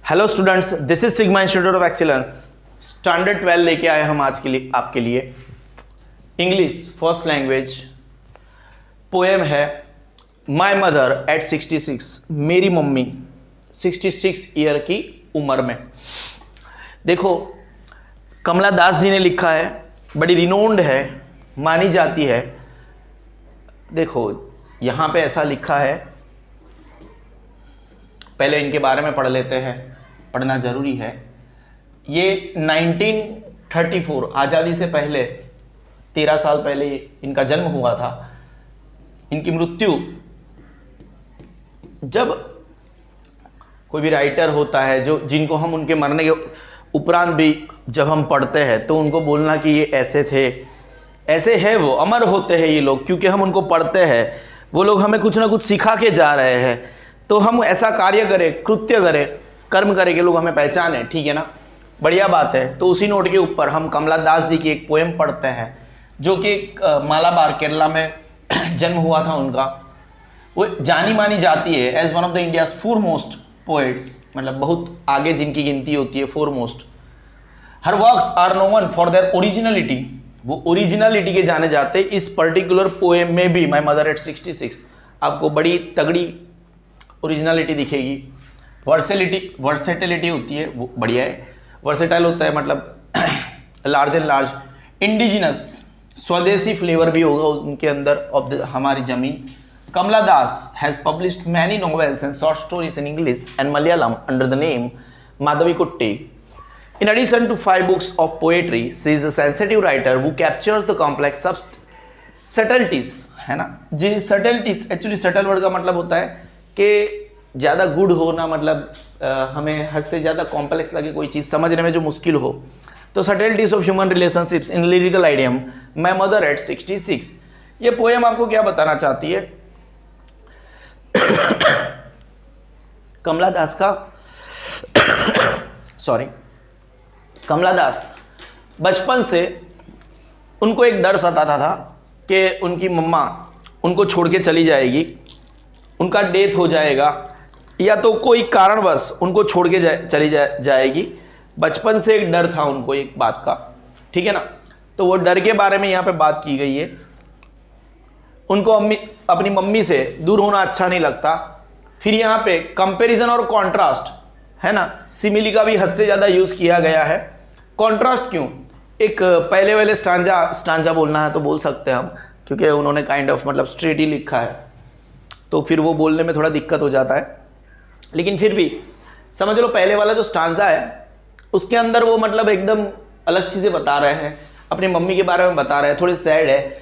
Hello students, this is sigma institute of excellence. Standard 12 लेके आए हम आज के लिए आपके लिए। English first language. पोएम है माय मदर एट 66। मेरी मम्मी 66 ईयर की उम्र में। देखो, कमला दास जी ने लिखा है, बड़ी रिनोन्ड है, मानी जाती है। देखो यहाँ पे ऐसा लिखा है, पहले इनके बारे में पढ़ लेते हैं, पढ़ना ज़रूरी है। ये 1934 आज़ादी से पहले 13 साल पहले इनका जन्म हुआ था। इनकी मृत्यु, जब कोई भी राइटर होता है जो जिनको हम उनके मरने के उपरांत भी जब हम पढ़ते हैं तो उनको बोलना कि ये ऐसे थे, ऐसे है, वो अमर होते हैं ये लोग, क्योंकि हम उनको पढ़ते हैं। वो लोग हमें कुछ ना कुछ सिखा के जा रहे हैं, तो हम ऐसा कार्य करें, कृत्य करें, कर्म करें कि लोग हमें पहचाने। ठीक है ना, बढ़िया बात है। तो उसी नोट के ऊपर हम कमला दास जी की एक पोएम पढ़ते हैं, जो कि मालाबार केरला में जन्म हुआ था उनका। वो जानी मानी जाती है as one of the India's foremost poets, मतलब बहुत आगे जिनकी गिनती होती है, foremost. Her works are known for their originality, वो ओरिजिनलिटी के जाने जाते। इस पर्टिकुलर पोएम में भी माय मदर एट 66 आपको बड़ी तगड़ी ओरिजिनलिटी दिखेगी। वर्सेटिलिटी होती है, वो बढ़िया है। वर्सेटाइल होता है मतलब लार्ज एंड लार्ज। इंडिजिनस, स्वदेशी फ्लेवर भी होगा उनके अंदर ऑफ हमारी जमीन। Kamala Das has published many novels and short stories in English and Malayalam under the name Madhavikutty. In addition to 5 books of poetry, she is a sensitive writer who captures the complex subtleties, है ना जी। subtleties, actually subtle word का मतलब होता है कि ज़्यादा good होना, मतलब हमें हद से ज़्यादा कॉम्प्लेक्स लगे कोई चीज़, समझने में जो मुश्किल हो। तो subtleties of human relationships in lyrical idiom, my mother at 66। ये पोएम आपको क्या बताना चाहती है? कमला दास का कमला दास बचपन से उनको एक डर सताता था कि उनकी मम्मा उनको छोड़ के चली जाएगी, उनका डेथ हो जाएगा, या तो कोई कारणवश उनको छोड़ के चली जाएगी। बचपन से एक डर था उनको एक बात का, ठीक है ना। तो वो डर के बारे में यहाँ पे बात की गई है। उनको अपनी मम्मी से दूर होना अच्छा नहीं लगता। फिर यहाँ पे कंपैरिजन और कॉन्ट्रास्ट, है ना, सिमिली का भी हद से ज़्यादा यूज़ किया गया है। कॉन्ट्रास्ट क्यों? एक पहले वाले स्टांजा बोलना है तो बोल सकते हैं हम, क्योंकि उन्होंने काइंड ऑफ मतलब स्ट्रेट ही लिखा है, तो फिर वो बोलने में थोड़ा दिक्कत हो जाता है। लेकिन फिर भी समझ लो, पहले वाला जो स्टांजा है उसके अंदर वो मतलब एकदम अलग चीज़ें बता रहे हैं, अपनी मम्मी के बारे में बता रहे हैं, थोड़ी सैड है,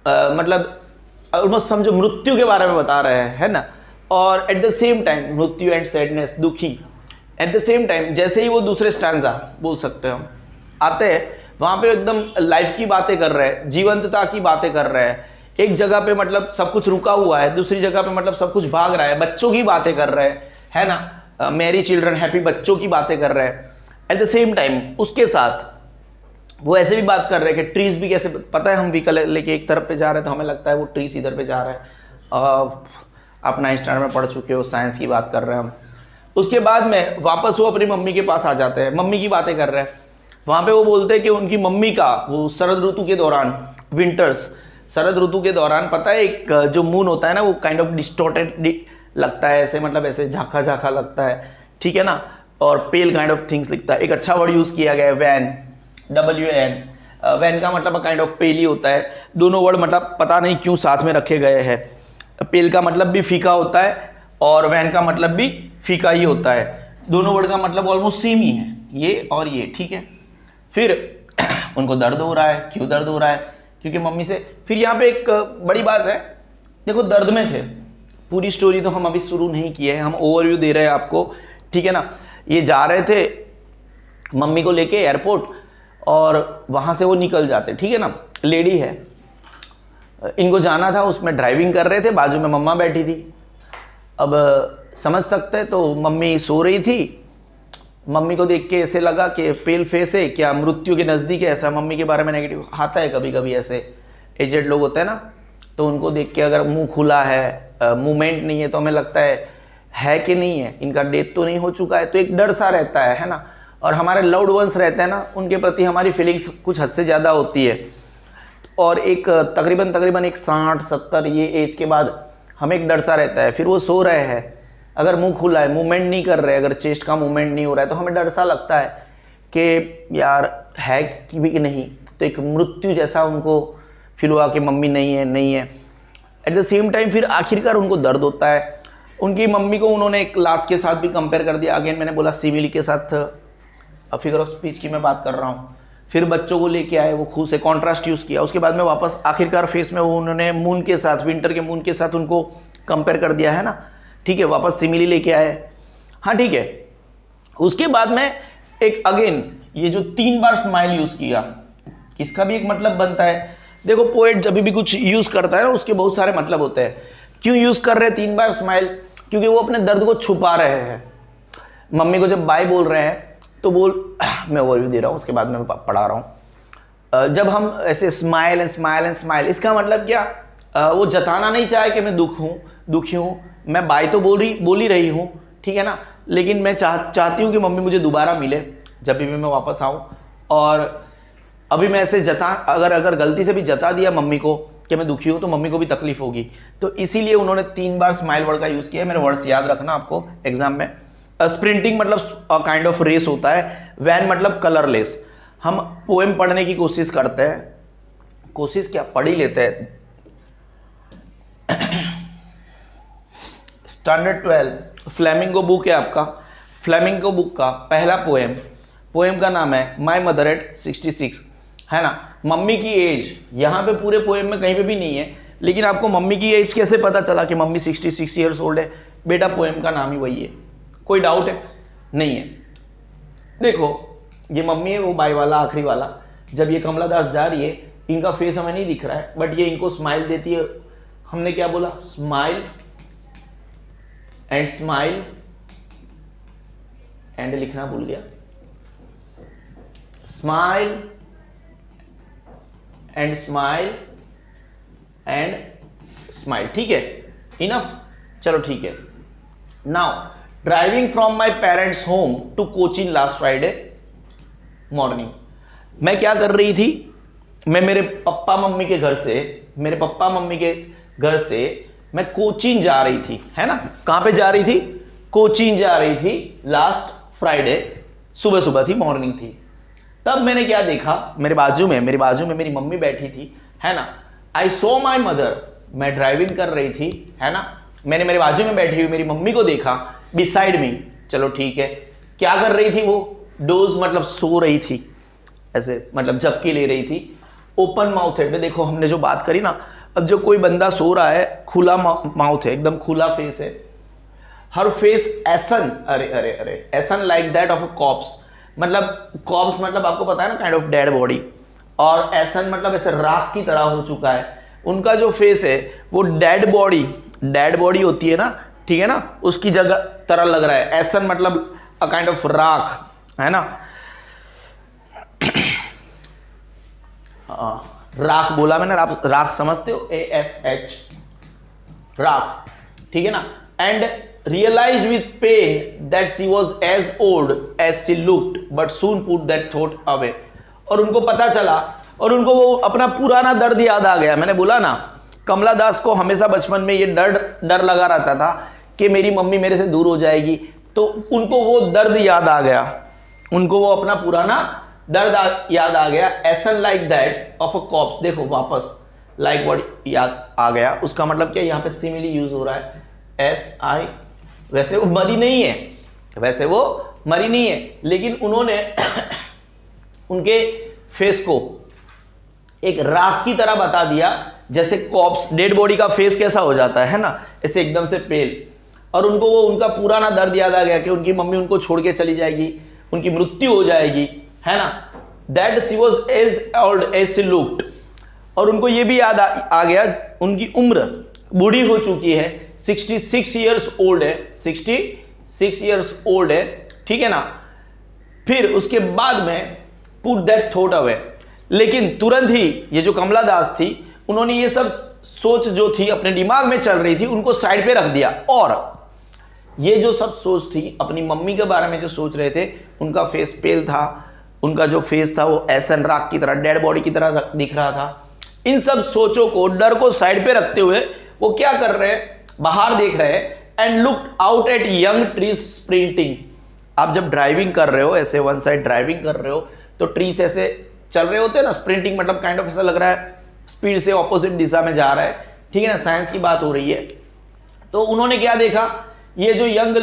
मतलब ऑलमोस्ट समझो मृत्यु के बारे में बता रहे हैं, है ना। और एट द सेम टाइम मृत्यु एंड सैडनेस, दुखी एट द सेम टाइम। जैसे ही वो दूसरे स्टांजा बोल सकते हैं हम आते हैं, वहाँ पे एकदम लाइफ की बातें कर रहे हैं, जीवंतता की बातें कर रहे हैं। एक जगह पे मतलब सब कुछ रुका हुआ है, दूसरी जगह पे मतलब सब कुछ भाग रहा है, बच्चों की बातें कर रहे हैं, है ना, मैरी चिल्ड्रन हैप्पी, बच्चों की बातें कर रहे हैं। एट द सेम टाइम उसके साथ वो ऐसे भी बात कर रहे हैं कि ट्रीज भी कैसे, पता है हम व्हीकल लेके एक तरफ पे जा रहे हैं तो हमें लगता है वो ट्रीज इधर पे जा रहा है। आप 9th स्टैंडर्ड में पढ़ चुके हो, साइंस की बात कर रहे हैं हम। उसके बाद में वापस वो अपनी मम्मी के पास आ जाते हैं, मम्मी की बातें कर रहे हैं। वहाँ पे वो बोलते हैं कि उनकी मम्मी का वो शरद ऋतु के दौरान, विंटर्स, शरद ऋतु के दौरान, पता है एक जो मून होता है ना, वो काइंड ऑफ डिस्टॉर्टेड लगता है, ऐसे मतलब ऐसे झाँखा झाँखा लगता है, ठीक है ना, और पेल काइंड ऑफ थिंग्स लिखता है। एक अच्छा वर्ड यूज़ किया गया है, वैन, WAN। वैन का मतलब काइंड ऑफ पेल ही होता है। दोनों वर्ड मतलब पता नहीं क्यों साथ में रखे गए हैं। पेल का मतलब भी फीका होता है और वैन का मतलब भी फीका ही होता है। दोनों वर्ड का मतलब ऑलमोस्ट सेम ही है, ये और ये, ठीक है। फिर उनको दर्द हो रहा है। क्यों दर्द हो रहा है? क्योंकि मम्मी से। फिर यहाँ पे एक बड़ी बात है, देखो दर्द में थे, पूरी स्टोरी तो हम अभी शुरू नहीं किए हैं, हम ओवरव्यू दे रहे हैं आपको, ठीक है ना। ये जा रहे थे मम्मी को लेके एयरपोर्ट और वहाँ से वो निकल जाते, ठीक है ना। लेडी है, इनको जाना था, उसमें ड्राइविंग कर रहे थे, बाजू में मम्मा बैठी थी। अब समझ सकते हैं, तो मम्मी सो रही थी। मम्मी को देख के ऐसे लगा कि पेल फेस है, क्या मृत्यु के नज़दीक है, ऐसा मम्मी के बारे में नेगेटिव आता है कभी कभी। ऐसे एजेड लोग होते हैं ना, तो उनको देख के अगर मुंह खुला है, मूवमेंट नहीं है, तो हमें लगता है कि नहीं है, इनका डेथ तो नहीं हो चुका है, तो एक डर सा रहता है ना। और हमारे लव्ड वंस रहते हैं ना, उनके प्रति हमारी फीलिंग्स कुछ हद से ज़्यादा होती है। और एक तकरीबन एक 60-70 ये एज के बाद हमें एक डर सा रहता है। फिर वो सो रहे हैं, अगर मुंह खुला है, मूवमेंट नहीं कर रहे, अगर चेस्ट का मूवमेंट नहीं हो रहा है, तो हमें डर सा लगता है कि यार है कि भी कि नहीं। तो एक मृत्यु जैसा उनको फील हुआ कि मम्मी नहीं है, नहीं है। एट द सेम टाइम फिर आखिरकार उनको दर्द होता है। उनकी मम्मी को उन्होंने एक लाश के साथ भी कंपेयर कर दिया। अगेन मैंने बोला सिमिली के साथ फिगर ऑफ स्पीच की मैं बात कर रहा हूँ। फिर बच्चों को लेके आए, वो खुद से कॉन्ट्रास्ट यूज़ किया। उसके बाद में वापस आखिरकार फेस में वो उन्होंने मून के साथ, विंटर के मून के साथ उनको कंपेयर कर दिया है ना, ठीक है। वापस सिमिली लेके आए, हाँ ठीक है। उसके बाद में एक अगेन ये जो 3 बार स्माइल यूज़ किया, इसका भी एक मतलब बनता है। देखो पोएट जब भी कुछ यूज़ करता है ना, उसके बहुत सारे मतलब होते हैं। क्यों यूज़ कर रहे हैं 3 बार स्माइल? क्योंकि वो अपने दर्द को छुपा रहे हैं। मम्मी को जब बाय बोल रहे हैं तो मैं ओवरव्यू दे रहा हूँ, उसके बाद मैं पढ़ा रहा हूँ। जब हम ऐसे smile and smile and smile, इसका मतलब क्या? वो जताना नहीं चाहे कि मैं दुखी हूँ। मैं बाय तो बोल ही रही हूँ, ठीक है ना, लेकिन मैं चाहती हूँ कि मम्मी मुझे दोबारा मिले जब भी मैं वापस आऊँ। और अभी मैं ऐसे अगर गलती से भी जता दिया मम्मी को कि मैं दुखी हूँ, तो मम्मी को भी तकलीफ होगी। तो इसीलिए उन्होंने 3 बार स्माइल वर्ड का यूज़ किया। मेरे वर्ड्स याद रखना आपको एग्जाम में। स्प्रिंटिंग मतलब काइंड ऑफ रेस होता है। वैन मतलब कलरलेस। हम पोएम पढ़ने की कोशिश करते हैं, कोशिश क्या, पढ़ ही लेते हैं। स्टैंडर्ड 12 फ्लेमिंगो बुक है आपका। फ्लेमिंगो बुक का पहला पोएम का नाम है माई मदर एट 66, है ना। मम्मी की एज यहाँ पे पूरे पोएम में कहीं पे भी नहीं है, लेकिन आपको मम्मी की एज कैसे पता चला कि मम्मी 66 ईयर्स ओल्ड है? बेटा पोएम का नाम ही वही है। कोई डाउट है? नहीं है। देखो ये मम्मी है, वो बाई वाला आखिरी वाला। जब ये कमला दास जा रही है, इनका फेस हमें नहीं दिख रहा है, बट ये इनको स्माइल देती है। हमने क्या बोला? स्माइल एंड लिखना भूल गया। स्माइल एंड स्माइल, ठीक है, इनफ। चलो ठीक है। Now driving from my parents home to Cochin last Friday morning. मैं क्या कर रही थी? मैं मेरे पप्पा मम्मी के घर से मैं कोचीन जा रही थी, है ना। कहां पे जा रही थी? कोचीन जा रही थी। लास्ट फ्राइडे सुबह थी, मॉर्निंग थी। तब मैंने क्या देखा? मेरे बाजू में मेरी मम्मी बैठी थी, है ना। आई सो माई मदर, मैं ड्राइविंग कर रही थी, है ना। मैंने मेरे बाजू में बैठी हुई मेरी मम्मी को देखा, बिसाइड मी। चलो ठीक है, क्या कर रही थी वो? डोज मतलब सो रही थी, ऐसे मतलब झपकी ले रही थी। ओपन माउथ है। देखो हमने जो बात करी ना, अब जो कोई बंदा सो रहा है, खुला माउथ है, एकदम खुला फेस है। हर फेस एसन, अरे ashen like that of a corpse. मतलब कॉप्स मतलब आपको पता है ना, काइंड ऑफ डेड बॉडी। और एसन मतलब ऐसे राख की तरह हो चुका है। उनका जो फेस है वो डेड बॉडी होती है ना, ठीक है ना, उसकी जगह तरह लग रहा है। एसन मतलब अ काइंड ऑफ राख, है ना। राख बोला मैंने, राख समझते हो? ASH, राख, ठीक है ना। And realized with pain that she was as old as she looked but soon put that thought away। और उनको पता चला, और उनको वो अपना पुराना दर्द याद आ गया। मैंने बोला ना, कमला दास को हमेशा बचपन में ये डर लगा रहता था कि मेरी मम्मी मेरे से दूर हो जाएगी। तो उनको वो दर्द याद आ गया, उनको वो अपना पुराना दर्द याद आ गया। Ashen like that of a corpse. देखो वापस लाइक वर्ड याद आ गया। उसका मतलब क्या? यहाँ पे सिमिली यूज हो रहा है, SI। वैसे वो मरी नहीं है, लेकिन उन्होंने उनके फेस को एक राख की तरह बता दिया। जैसे कॉप्स, डेड बॉडी का फेस कैसा हो जाता है ना, ऐसे एकदम से पेल। और उनको वो उनका पुराना दर्द याद आ गया कि उनकी मम्मी उनको छोड़ के चली जाएगी, उनकी मृत्यु हो जाएगी, है ना। That she was as old as she looked. और उनको ये भी याद आ गया, उनकी उम्र बूढ़ी हो चुकी है, 66 ईयर्स ओल्ड है, 66 ईयर्स ओल्ड है, ठीक है ना। फिर उसके बाद में पुट दैट थॉट अवे। लेकिन तुरंत ही ये जो कमला दास थी, उन्होंने ये सब सोच जो थी अपने दिमाग में चल रही थी, उनको साइड पे रख दिया। और ये जो सब सोच थी अपनी मम्मी के बारे में जो सोच रहे थे, उनका फेस पेल था, उनका जो फेस था वो एसन राख की तरह, डेड बॉडी की तरह दिख रहा था। इन सब सोचों को, डर को साइड पे रखते हुए वो क्या कर रहे हैं, बाहर देख रहे हैं, and look out at young trees sprinting. आप जब ड्राइविंग कर रहे हो, ऐसे वन साइड ड्राइविंग कर रहे हो, तो ट्रीज ऐसे चल रहे होते हैं ना, स्प्रिंटिंग मतलब काइंड ऑफ ऐसा लग रहा है स्पीड से ऑपोजिट दिशा में जा रहा है, ठीक है ना, साइंस की बात हो रही है। तो उन्होंने क्या देखा, ये जो यंग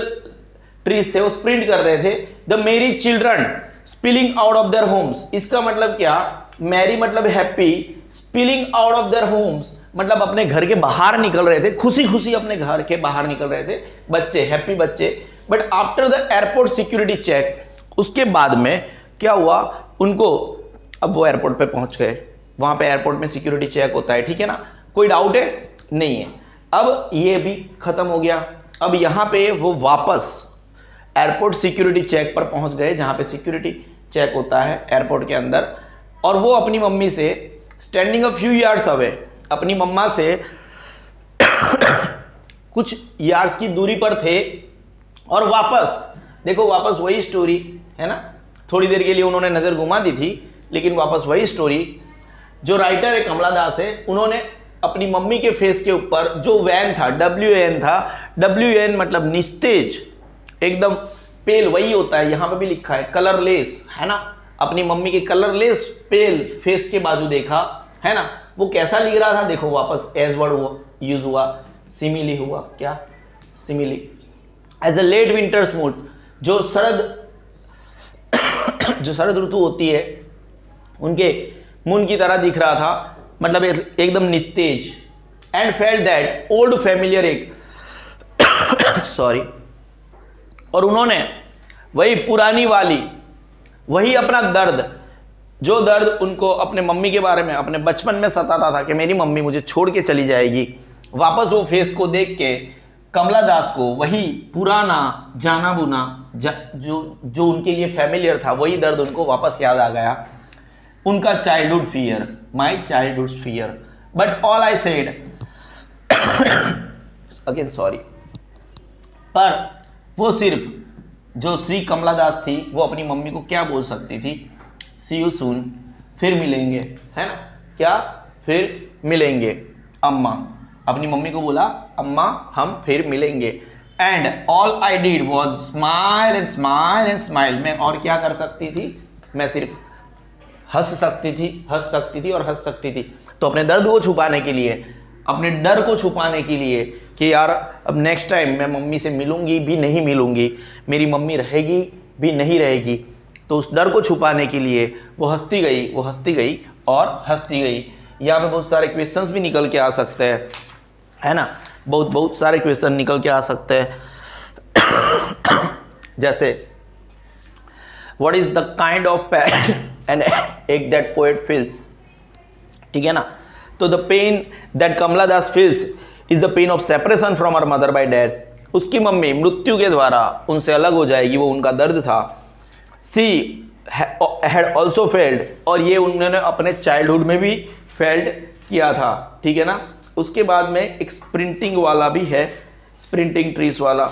ट्रीज थे वो स्प्रिंट कर रहे थे। द मेरी children spilling out of their homes, इसका मतलब क्या, मैरी मतलब happy, spilling out of their homes मतलब अपने घर के बाहर निकल रहे थे, खुशी खुशी अपने घर के बाहर निकल रहे थे बच्चे, हैप्पी बच्चे। But after the airport security check, उसके बाद में क्या हुआ उनको, अब वो एयरपोर्ट पे पहुंच गए, वहां पे एयरपोर्ट में सिक्योरिटी चेक होता है, ठीक है ना, कोई डाउट है नहीं है। अब ये भी खत्म हो गया। अब यहां पे वो वापस एयरपोर्ट सिक्योरिटी चेक पर पहुंच गए, जहां पे सिक्योरिटी चेक होता है एयरपोर्ट के अंदर, और वो अपनी मम्मी से standing a few yards away, अपनी मम्मा से कुछ यार्ड्स की दूरी पर थे। और वापस देखो, वापस वही स्टोरी है ना, थोड़ी देर के लिए उन्होंने नजर घुमा दी थी, लेकिन वापस वही स्टोरी। जो राइटर है कमला दास है, उन्होंने अपनी मम्मी के फेस के ऊपर जो वैन था, WAN था, WAN मतलब निस्तेज, एकदम पेल, वही होता है, यहां पे भी लिखा है कलरलेस, है ना, अपनी मम्मी के कलरलेस पेल फेस के बाजू देखा, है ना, वो कैसा लिख रहा था देखो, वापस एज वर्ड यूज हुआ, सिमिली हुआ, क्या simile, as a late winter's mood, जो शरद ऋतु होती है उनके मून की तरह दिख रहा था, मतलब एकदम निस्तेज। And felt that old familiar एक सॉरी, और उन्होंने वही पुरानी वाली, वही अपना दर्द, जो दर्द उनको अपने मम्मी के बारे में अपने बचपन में सताता था कि मेरी मम्मी मुझे छोड़ के चली जाएगी, वापस वो फेस को देख के कमला दास को वही पुराना जाना बुना जो उनके लिए फैमिलियर था, वही दर्द उनको वापस याद आ गया, उनका childhood fear, my childhood fear. But all I said again sorry, पर वो सिर्फ जो श्री कमला दास थी, वो अपनी मम्मी को क्या बोल सकती थी, सी यू सून, फिर मिलेंगे, है ना, क्या फिर मिलेंगे, अम्मा, अपनी मम्मी को बोला अम्मा हम फिर मिलेंगे। And all I did was smile and smile and smile, मैं और क्या कर सकती थी, मैं सिर्फ हंस सकती थी और हंस सकती थी। तो अपने दर्द को छुपाने के लिए, अपने डर को छुपाने के लिए कि यार अब नेक्स्ट टाइम मैं मम्मी से मिलूंगी भी नहीं मिलूंगी, मेरी मम्मी रहेगी भी नहीं रहेगी, तो उस डर को छुपाने के लिए वो हंसती गई और हंसती गई। यहाँ पे बहुत सारे क्वेश्चंस भी निकल के आ सकते हैं, है ना, बहुत सारे क्वेश्चन निकल के आ सकते हैं। जैसे what is the kind of pain and ache that poet feels, ठीक है ना, तो the pain that Kamala Das feels is the pain of separation from her mother by death, उसकी मम्मी मृत्यु के द्वारा उनसे अलग हो जाएगी, वो उनका दर्द था। सी हैड ऑल्सो फेल्ड, और ये उन्होंने अपने चाइल्डहुड में भी फेल्ड किया था, ठीक है ना। उसके बाद में एक स्प्रिंटिंग वाला भी है, स्प्रिंटिंग ट्रीज वाला,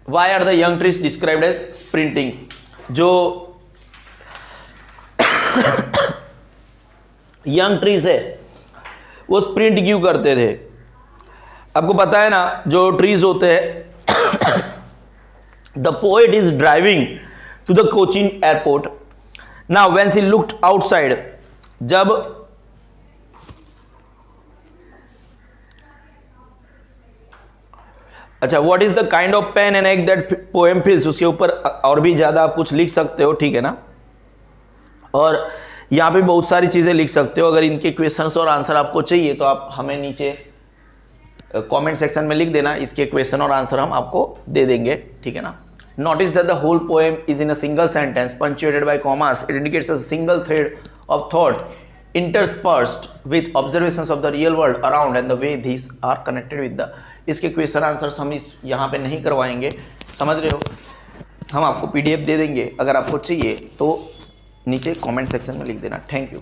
why are the young trees described as sprinting, जो यंग ट्रीज है वो स्प्रिंट क्यों करते थे। आपको पता है ना, जो ट्रीज होते हैं, the poet is driving to the Cochin airport, now when she looked outside, जब अच्छा, what is the kind of pain and ache that poem feels, उसके ऊपर और भी ज्यादा आप कुछ लिख सकते हो, ठीक है ना, और यहाँ पे बहुत सारी चीजें लिख सकते हो। अगर इनके क्वेश्चंस और आंसर आपको चाहिए तो आप हमें नीचे कमेंट सेक्शन में लिख देना, इसके क्वेश्चन और आंसर हम आपको दे देंगे, ठीक है ना। Notice that the whole poem is in a single sentence punctuated by commas, it indicates a single thread of thought interspersed with observations of the real world around and the way these are connected with the, इसके question answers हम इस यहाँ पे नहीं करवाएंगे, समझ रहे हो, हम आपको PDF दे देंगे, अगर आपको चाहिए तो नीचे कमेंट सेक्शन में लिख देना। Thank you.